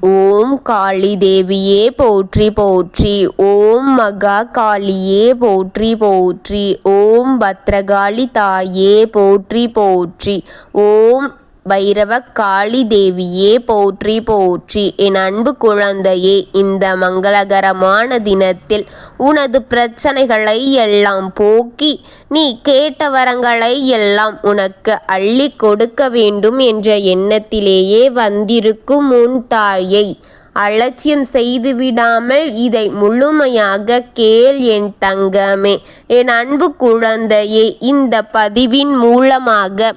ஓம் காளி தேவியே போற்றி போற்றி. ஓம் மகா காளியே போற்றி போற்றி. ஓம் பத்ரகாளி தாயே போற்றி போற்றி. ஓம் பைரவ காளி தேவியே போற்றி போற்றி. என் அன்பு குழந்தையே, இந்த மங்களகரமான தினத்தில் உனது பிரச்சனைகளை எல்லாம் போக்கி நீ கேட்ட வரங்களை எல்லாம் உனக்கு அள்ளி கொடுக்க வேண்டும் என்ற எண்ணத்திலேயே வந்திருக்கும் உன் தாயை அலட்சியம் செய்து விடாமல் இதை முழுமையாக கேள் என் தங்கமே. என் அன்பு குழந்தையே, இந்த பதிவின் மூலமாக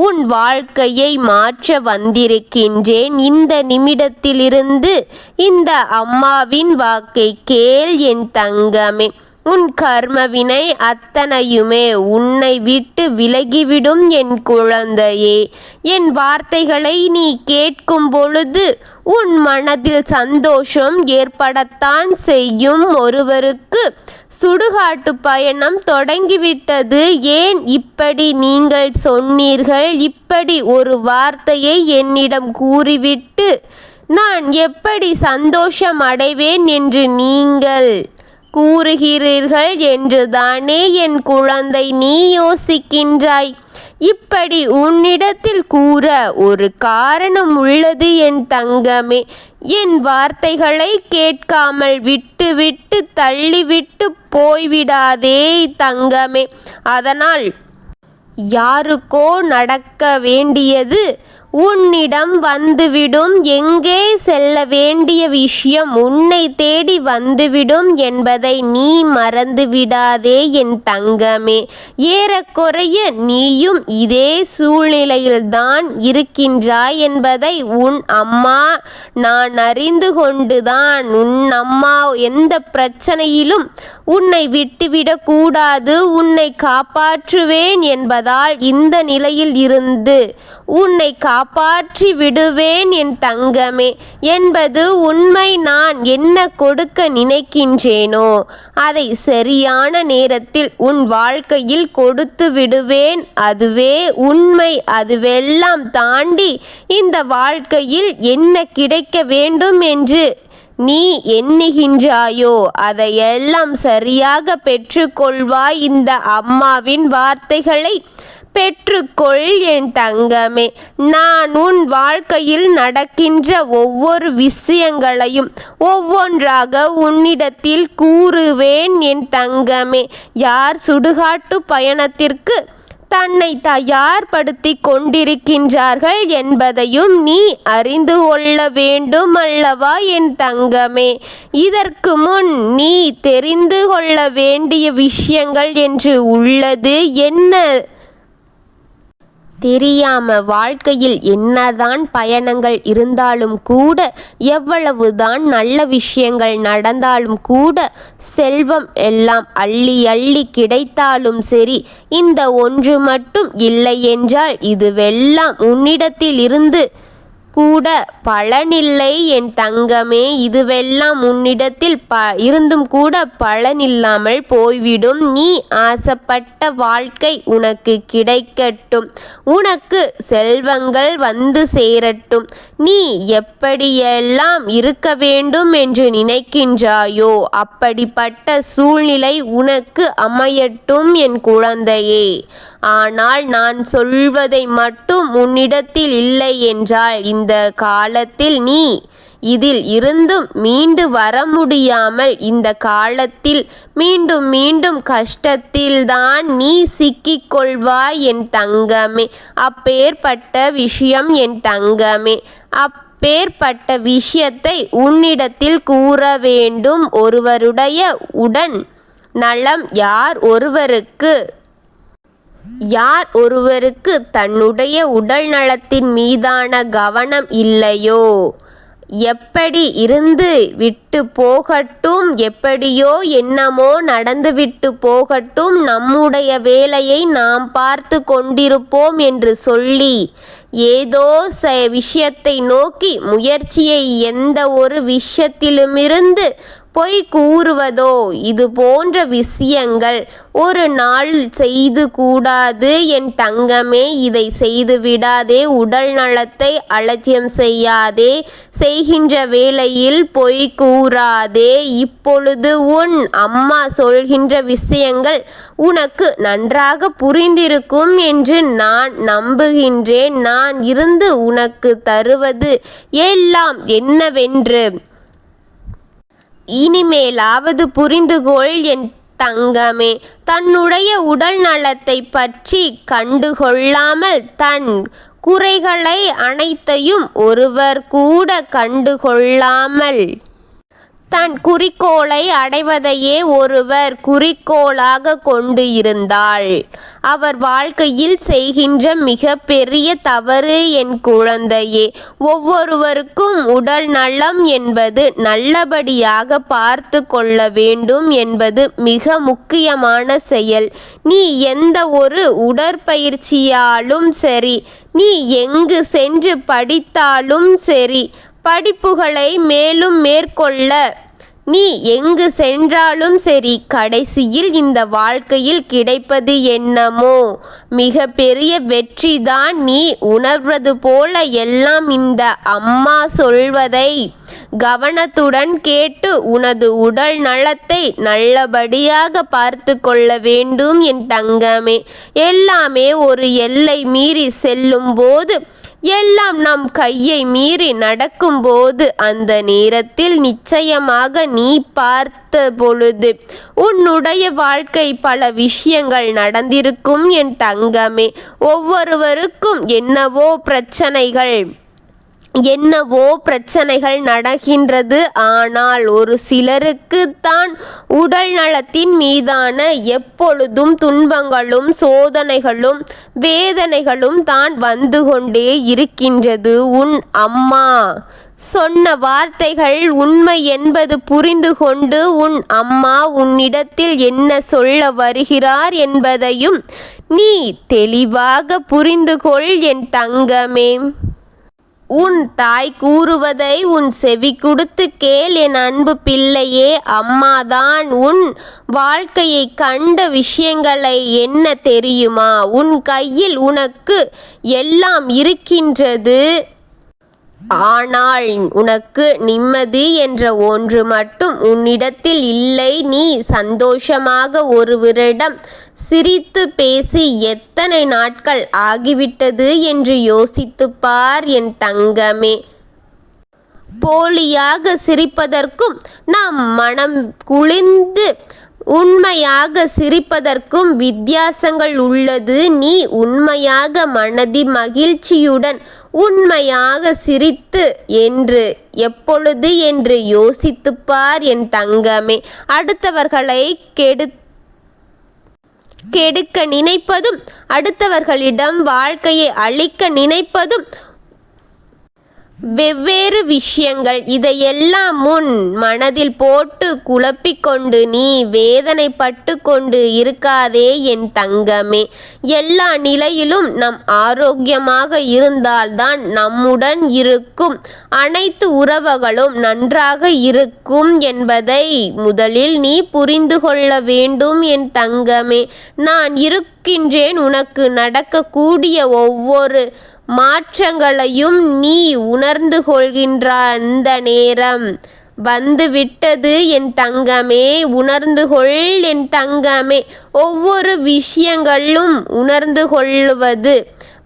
உன் வாழ்க்கையை மாற்ற வந்திருக்கின்றேன். இந்த நிமிடத்திலிருந்து இந்த அம்மாவின் வாக்கை கேள் என் தங்கமே. உன் கர்மவினை அத்தனையுமே உன்னை விட்டு விலகிவிடும் என் குழந்தையே. என் வார்த்தைகளை நீ கேட்கும் பொழுது உன் மனதில் சந்தோஷம் ஏற்படத்தான் செய்யும். ஒருவருக்கு சுடுகாட்டு பயணம் தொடங்கிவிட்டது. ஏன் இப்படி நீங்கள் சொன்னீர்கள்? இப்படி ஒரு வார்த்தையை என்னிடம் கூறிவிட்டு நான் எப்படி சந்தோஷம் அடைவேன் என்று நீங்கள் கூறுகிறீர்கள் என்றுதானே என் குழந்தை நீ யோசிக்கின்றாய். இப்படி உன்னிடத்தில் கூற ஒரு காரணம் உள்ளது என் தங்கமே. என் வார்த்தைகளை கேட்காமல் விட்டு தள்ளிவிட்டு போய்விடாதே தங்கமே. அதனால் யாருக்கோ நடக்க வேண்டியது உன்னிடம் வந்துவிடும். எங்கே செல்ல வேண்டிய விஷயம் உன்னை தேடி வந்துவிடும் என்பதை நீ மறந்து விடாதே என் தங்கமே. ஏறக்குறைய நீயும் இதே சூழ்நிலையில்தான் இருக்கின்றாய் என்பதை உன் அம்மா நான் அறிந்து கொண்டுதான் உன் அம்மா எந்த பிரச்சனையிலும் உன்னை விட்டுவிடக் கூடாது, உன்னை காப்பாற்றுவேன் என்பதால் இந்த நிலையில் இருந்து உன்னை காப்பாற்றி விடுவேன் என் தங்கமே என்பது உண்மை. நான் என்ன கொடுக்க நினைக்கின்றேனோ அதை சரியான நேரத்தில் உன் வாழ்க்கையில் கொடுத்து விடுவேன். அதுவே உண்மை. அதுவெல்லாம் தாண்டி இந்த வாழ்க்கையில் என்ன கிடைக்க வேண்டும் என்று நீ எண்ணுகின்றாயோ அதையெல்லாம் சரியாக பெற்றுக்கொள்வாய். இந்த அம்மாவின் வார்த்தைகளை பெற்றுக்கொள் என் தங்கமே. நான் உன் வாழ்க்கையில் நடக்கின்ற ஒவ்வொரு விஷயங்களையும் ஒவ்வொன்றாக உன்னிடத்தில் கூறுவேன் என் தங்கமே. யார் சுடுகாட்டு பயணத்திற்கு தன்னை தயார்படுத்தி கொண்டிருக்கின்றார்கள் என்பதையும் நீ அறிந்து கொள்ள வேண்டும் அல்லவா என் தங்கமே. இதற்கு முன் நீ தெரிந்து கொள்ள வேண்டிய விஷயங்கள் என்று உள்ளது. என்ன தெரியாம வாழ்க்கையில் என்னதான் பயணங்கள் இருந்தாலும் கூட, எவ்வளவுதான் நல்ல விஷயங்கள் நடந்தாலும் கூட, செல்வம் எல்லாம் அள்ளி அள்ளி கிடைத்தாலும் சரி, இந்த ஒன்று மட்டும் இல்லை என்றால் இதுவெல்லாம் உன்னிடத்தில் இருந்து கூட பலனில்லை என் தங்கமே. இதுவெல்லாம் உன்னிடத்தில் இருந்தும் கூட பலனில்லாமல் போய்விடும். நீ ஆசைப்பட்ட வாழ்க்கை உனக்கு கிடைக்கட்டும். உனக்கு செல்வங்கள் வந்து சேரட்டும். நீ எப்படியெல்லாம் இருக்க வேண்டும் என்று நினைக்கின்றாயோ அப்படிப்பட்ட சூழ்நிலை உனக்கு அமையட்டும் என் குழந்தையே. ஆனால் நான் சொல்வதை மட்டும் உன்னிடத்தில் இல்லை என்றால் இந்த காலத்தில் நீ இதில் இருந்தும் மீண்டு வர முடியாமல் இந்த காலத்தில் மீண்டும் மீண்டும் கஷ்டத்தில்தான் நீ சிக்கிக்கொள்வாய் என் தங்கமே. அப்பேற்பட்ட விஷயம் என் தங்கமே. அப்பேற்பட்ட விஷயத்தை உன்னிடத்தில் கூற வேண்டும். ஒருவருடைய உடன் நலம் யார் ஒருவருக்கு தன்னுடைய உடல் நலத்தின் மீதான கவனம் இல்லையோ, எப்படி இருந்து விட்டு போகட்டும், எப்படியோ என்னமோ நடந்து விட்டு போகட்டும், நம்முடைய வேலையை நாம் பார்த்து கொண்டிருப்போம் என்று சொல்லி ஏதோ விஷயத்தை நோக்கி முயற்சியை எந்த ஒரு விஷயத்திலுமிருந்து பொய் கூறுவதோ இது போன்ற விஷயங்கள் ஒரு நாள் செய்து கூடாது. என் தங்கமே, இதை செய்து விடாதே. உடல் நலத்தை அலட்சியம் செய்யாதே. செய்கின்ற வேளையில் பொய் கூறாதே. இப்பொழுது உன் அம்மா சொல்கின்ற விஷயங்கள் உனக்கு நன்றாக புரிந்திருக்கும் என்று நான் நம்புகின்றேன். நான் இருந்து உனக்கு தருவது எல்லாம் என்னவென்று இனிமேலாவது புரிந்துகொள் என் தங்கமே. தன்னுடைய உடல் நலத்தை பற்றி கண்டுகொள்ளாமல் தன் குறைகளை அனைத்தையும் ஒருவர் கூட கண்டுகொள்ளாமல் தன் குறிக்கோளை அடைவதையே ஒருவர் குறிக்கோளாக கொண்டு இருந்தாள் அவர் வாழ்க்கையில் செய்கின்ற மிக பெரிய தவறு என் குழந்தையே. ஒவ்வொருவருக்கும் உடல் நலம் என்பது நல்லபடியாக பார்த்து கொள்ள வேண்டும் என்பது மிக முக்கியமான செயல். நீ எந்த ஒரு உடற்பயிற்சியாலும் சரி, நீ எங்கு சென்று படித்தாலும் சரி, படிப்புகளை மேலும் மேற்கொள்ள நீ எங்கு சென்றாலும் சரி, கடைசியில் இந்த வாழ்க்கையில் கிடைப்பது என்னமோ மிக பெரிய வெற்றிதான். நீ உணர்வது போல எல்லாம் இந்த அம்மா சொல்வதை கவனத்துடன் கேட்டு உனது உடல் நலத்தை நல்லபடியாக பார்த்து கொள்ள வேண்டும் என் தங்கமே. எல்லாமே ஒரு எல்லை மீறி செல்லும் போது, எல்லாம் நம் கையை மீறி நடக்கும்போது, அந்த நேரத்தில் நிச்சயமாக நீ பார்த்த பொழுது உன்னுடைய வாழ்க்கை பல விஷயங்கள் நடந்திருக்கும் என் தங்கமே. ஒவ்வொருவருக்கும் என்னவோ பிரச்சனைகள் நடக்கின்றது. ஆனால் ஒரு சிலருக்கு தான் உடல் நலத்தின் மீதான எப்பொழுதும் துன்பங்களும் சோதனைகளும் வேதனைகளும் தான் வந்து கொண்டே இருக்கின்றது. உன் அம்மா சொன்ன வார்த்தைகள் உண்மை என்பது புரிந்து கொண்டு உன் அம்மா உன்னிடத்தில் என்ன சொல்ல வருகிறார் என்பதையும் நீ தெளிவாக புரிந்து கொள் என் தங்கமே. உன் தாய் கூறுவதை உன் செவி கொடுத்து கேள் என் அன்பு பிள்ளையே. அம்மாதான் உன் வாழ்க்கையை கண்ட விஷயங்களை என்ன தெரியுமா? உன் கையில் உனக்கு எல்லாம் இருக்கின்றது. ஆனால் உனக்கு நிம்மதி என்ற ஒன்று மட்டும் உன்னிடத்தில் இல்லை. நீ சந்தோஷமாக ஒருவரிடம் சிரித்து பேசி எத்தனை நாட்கள் ஆகிவிட்டது என்று யோசித்துப் பார் என் தங்கமே. போலியாக சிரிப்பதற்கும் நம் மனம் குளிர்ந்து உண்மையாக சிரிப்பதற்கும் வித்தியாசங்கள் உள்ளது. நீ உண்மையாக மனதி மகிழ்ச்சியுடன் உண்மையாக சிரித்து என்று எப்பொழுது என்று யோசித்துப் பார் என் தங்கமே. அடுத்தவர்களை கெடுக்க நினைப்பதும் அடுத்தவர்களிடம் வாழ்க்கையை அழிக்க நினைப்பதும் வெவ்வேறு விஷயங்கள். இதையெல்லாம் உன் மனதில் போட்டு குழப்பிக்கொண்டு நீ வேதனைப்பட்டு கொண்டு இருக்காதே என் தங்கமே. எல்லா நிலையிலும் நம் ஆரோக்கியமாக இருந்தால்தான் நம்முடன் இருக்கும் அனைத்து உறவுகளும் நன்றாக இருக்கும் என்பதை முதலில் நீ புரிந்து கொள்ள வேண்டும் என் தங்கமே. நான் இருக்கின்றேன். உனக்கு நடக்கக்கூடிய ஒவ்வொரு மாற்றங்களையும் நீ உணர்ந்து கொள்கின்ற அந்த நேரம் வந்து விட்டது என் தங்கமே. உணர்ந்து கொள் என் தங்கமே. ஒவ்வொரு விஷயங்களும் உணர்ந்து கொள்வது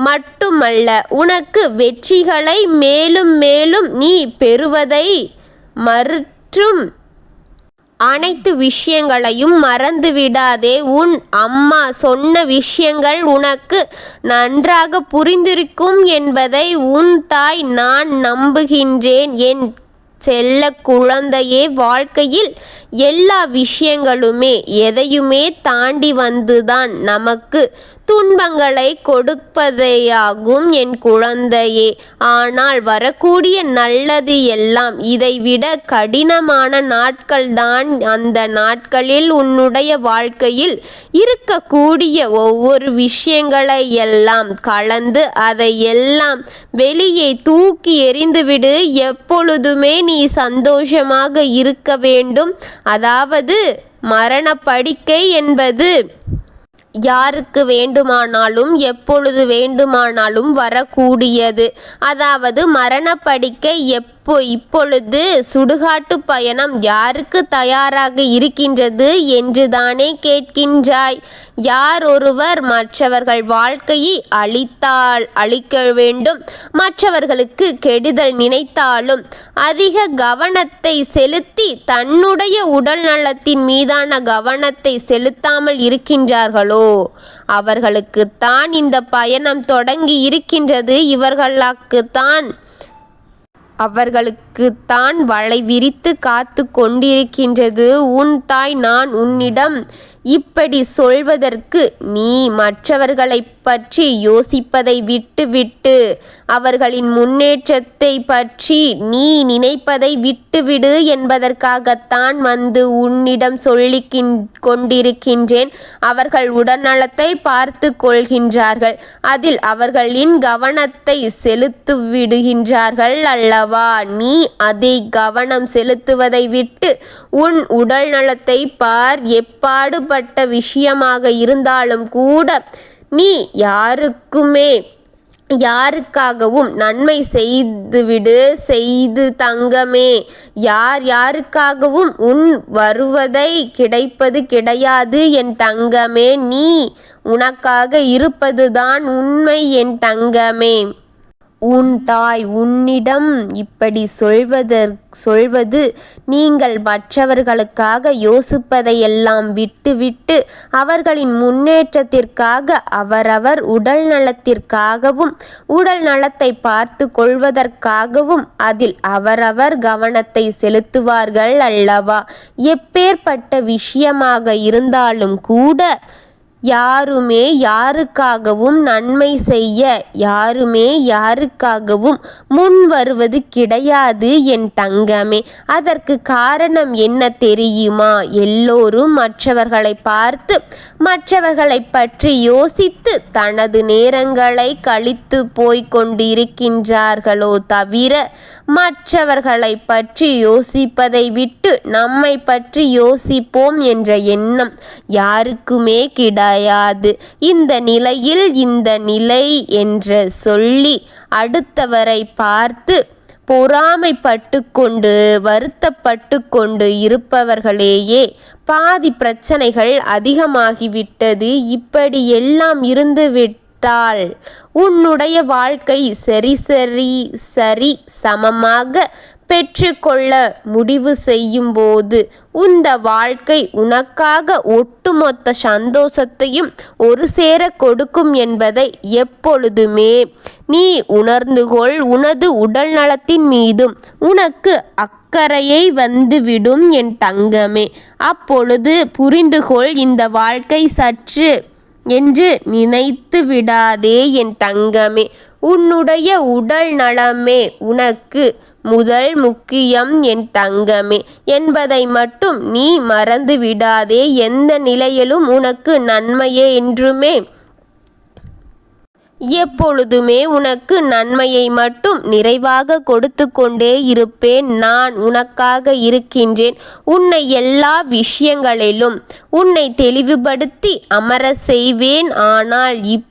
மட்டுமல்ல, உனக்கு வெற்றிகளை மேலும் மேலும் நீ பெறுவதை மற்றும் அனைத்து விஷயங்களையும் மறந்து விடாதே. உன் அம்மா சொன்ன விஷயங்கள் உனக்கு நன்றாக புரிந்திருக்கும் என்பதை உன் தாய் நான் நம்புகின்றேன் என் செல்ல குழந்தையே. வாழ்க்கையில் எல்லா விஷயங்களுமே எதையுமே தாண்டி வந்துதான் நமக்கு துன்பங்களை கொடுப்பதேயாகும் என் குழந்தையே. ஆனால் வரக்கூடிய நல்லது எல்லாம் இதைவிட கடினமான நாட்கள்தான். அந்த நாட்களில் உன்னுடைய வாழ்க்கையில் இருக்கக்கூடிய ஒவ்வொரு விஷயங்களை எல்லாம் கலந்து அதை எல்லாம் வெளியே தூக்கி எறிந்துவிடு. எப்பொழுதுமே நீ சந்தோஷமாக இருக்க வேண்டும். அதாவது மரண படுக்கை என்பது யாருக்கு வேண்டுமானாலும் எப்பொழுது வேண்டுமானாலும் வரக்கூடியது. அதாவது மரணப்படுக்கை இப்பொழுது சுடுகாட்டு பயணம் யாருக்கு தயாராக இருக்கின்றது என்று தானே கேட்கின்றாய். யார் ஒருவர் மற்றவர்கள் வாழ்க்கையை அழிக்க வேண்டும், மற்றவர்களுக்கு கெடுதல் நினைத்தாலும் அதிக கவனத்தை செலுத்தி தன்னுடைய உடல் நலத்தின் மீதான கவனத்தை செலுத்தாமல் இருக்கின்றார்களோ அவர்களுக்குத்தான் இந்த பயணம் தொடங்கி இருக்கின்றது. அவர்களுக்குத்தான் வலை விரித்து காத்து கொண்டிருக்கின்றது. உன் தாய் நான் உன்னிடம் இப்படி சொல்வதற்கு நீ மற்றவர்களை பற்றி யோசிப்பதை விட்டுவிட்டு அவர்களின் முன்னேற்றத்தை பற்றி நீ நினைப்பதை விட்டுவிடு என்பதற்காகத்தான் வந்து உன்னிடம் சொல்லி கொண்டிருக்கின்றேன். அவர்கள் உடல்நலத்தை பார்த்து கொள்கின்றார்கள், அதில் அவர்களின் கவனத்தை செலுத்தி விடுகின்றார்கள் அல்லவா. நீ அதை கவனம் செலுத்துவதை விட்டு உன் உடல் நலத்தை பார். எப்பாடுபட்ட விஷயமாக இருந்தாலும் கூட நீ யாருக்காகவும் நன்மை செய்து தங்கமே. யாருக்காகவும் உன் வருவதை கிடைப்பது கிடையாது என் தங்கமே. நீ உனக்காக இருப்பதுதான் உண்மை என் தங்கமே. உன் தாய் உன்னிடம் இப்படி சொல்வது நீங்கள் மற்றவர்களுக்காக யோசிப்பதையெல்லாம் விட்டுவிட்டு அவர்களின் முன்னேற்றத்திற்காக அவரவர் உடல் நலத்திற்காகவும் உடல் நலத்தை பார்த்து கொள்வதற்காகவும் அதில் அவரவர் கவனத்தை செலுத்துவார்கள் அல்லவா. எப்பேற்பட்ட விஷயமாக இருந்தாலும் கூட யாருமே யாருக்காகவும் நன்மை செய்ய யாருக்காகவும் முன் வருவது கிடையாது என் தங்கமே. அதற்கு காரணம் என்ன தெரியுமா? எல்லோரும் மற்றவர்களை பார்த்து மற்றவர்களை பற்றி யோசித்து தனது நேரங்களை கழித்து போய்கொண்டிருக்கின்றார்களோ தவிர மற்றவர்களை பற்றி யோசிப்பதை விட்டு நம்மை பற்றி யோசிப்போம் என்ற எண்ணம் யாருக்குமே கிடையாது. இந்த நிலை என்று சொல்லி அடுத்தவரை பார்த்து பொறாமைப்பட்டு கொண்டு வருத்தப்பட்டு கொண்டு இருப்பவர்களேயே பாதி பிரச்சனைகள் அதிகமாகிவிட்டது. இப்படி எல்லாம் இருந்துவிட்டால் உன்னுடைய வாழ்க்கை சரி சமமாக பெற்றுக்கொள்ள முடிவு செய்யும் போது இந்த வாழ்க்கை உனக்காக ஒட்டுமொத்த சந்தோஷத்தையும் ஒரு சேர கொடுக்கும் என்பதை எப்பொழுதுமே நீ உணர்ந்துகொள். உனது உடல் நலத்தின் மீதும் உனக்கு அக்கறையை வந்துவிடும் என் தங்கமே. அப்பொழுது புரிந்துகொள், இந்த வாழ்க்கை சற்று என்று நினைத்து விடாதே என் தங்கமே. உன்னுடைய உடல் நலமே உனக்கு முதல் முக்கியம் என் தங்கமே என்பதை மட்டும் நீ மறந்து விடாதே. எந்த நிலையிலும் உனக்கு நன்மையே என்றுமே எப்பொழுதுமே உனக்கு நன்மையை மட்டும் நிறைவாக கொடுத்து கொண்டே இருப்பேன். நான் உனக்காக இருக்கின்றேன். உன்னை எல்லா விஷயங்களிலும் உன்னை தெளிவுபடுத்தி அமர செய்வேன். ஆனால் எப்பொழுதும்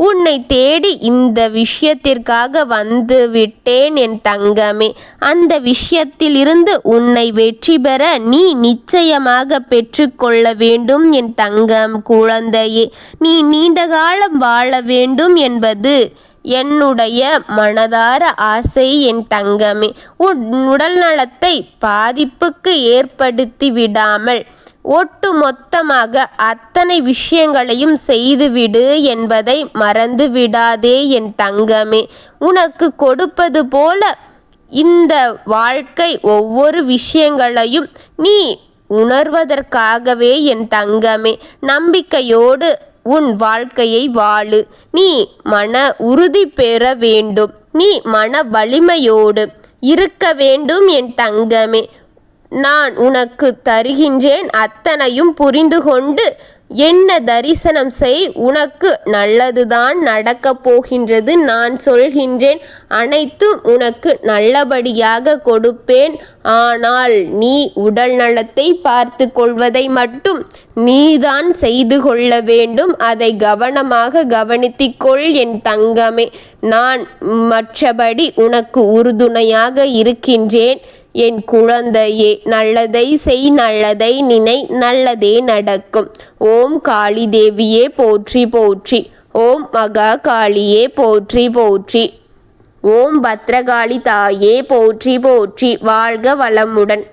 உன்னை தேடி இந்த விஷயத்திற்காக வந்து விட்டேன் என் தங்கமே. அந்த விஷயத்தில் இருந்து உன்னை வெற்றி பெற நீ நிச்சயமாக பெற்றுக்கொள்ள வேண்டும் என் தங்கம் குழந்தையே. நீ நீண்ட காலம் வாழ வேண்டும் என்பது என்னுடைய மனதார ஆசை என் தங்கமே. உன் உடல் நலத்தை பாதிப்புக்கு ஏற்படுத்தி விடாமல் ஒட்டு மொத்தமாக அத்தனை விஷயங்களையும் செய்துவிடு என்பதை மறந்து விடாதே என் தங்கமே. உனக்கு கொடுப்பது போல இந்த வாழ்க்கை ஒவ்வொரு விஷயங்களையும் நீ உணர்வதற்காகவே என் தங்கமே. நம்பிக்கையோடு உன் வாழ்க்கையை வாழு. நீ மன உறுதி பெற வேண்டும். நீ மன வலிமையோடு இருக்க வேண்டும் என் தங்கமே. நான் உனக்கு தருகின்றேன் அத்தனையும் புரிந்து கொண்டு என்ன தரிசனம் செய். உனக்கு நல்லதுதான் நடக்கப் போகின்றது. நான் சொல்கின்றேன் அனைத்தும் உனக்கு நல்லபடியாக கொடுப்பேன். ஆனால் நீ உடல் நலத்தை பார்த்து கொள்வதை மட்டும் நீதான் செய்து கொள்ள வேண்டும். அதை கவனமாக கவனித்துக்கொள் என் தங்கமே. நான் மற்றபடி உனக்கு உறுதுணையாக இருக்கின்றேன் என் குழந்தையே. நல்லதை செய், நல்லதை நினை, நல்லதே நடக்கும். ஓம் காளி தேவியே போற்றி போற்றி. ஓம் மகா காளியே போற்றி போற்றி. ஓம் பத்ரகாளி தாயே போற்றி போற்றி. வாழ்க வளமுடன்.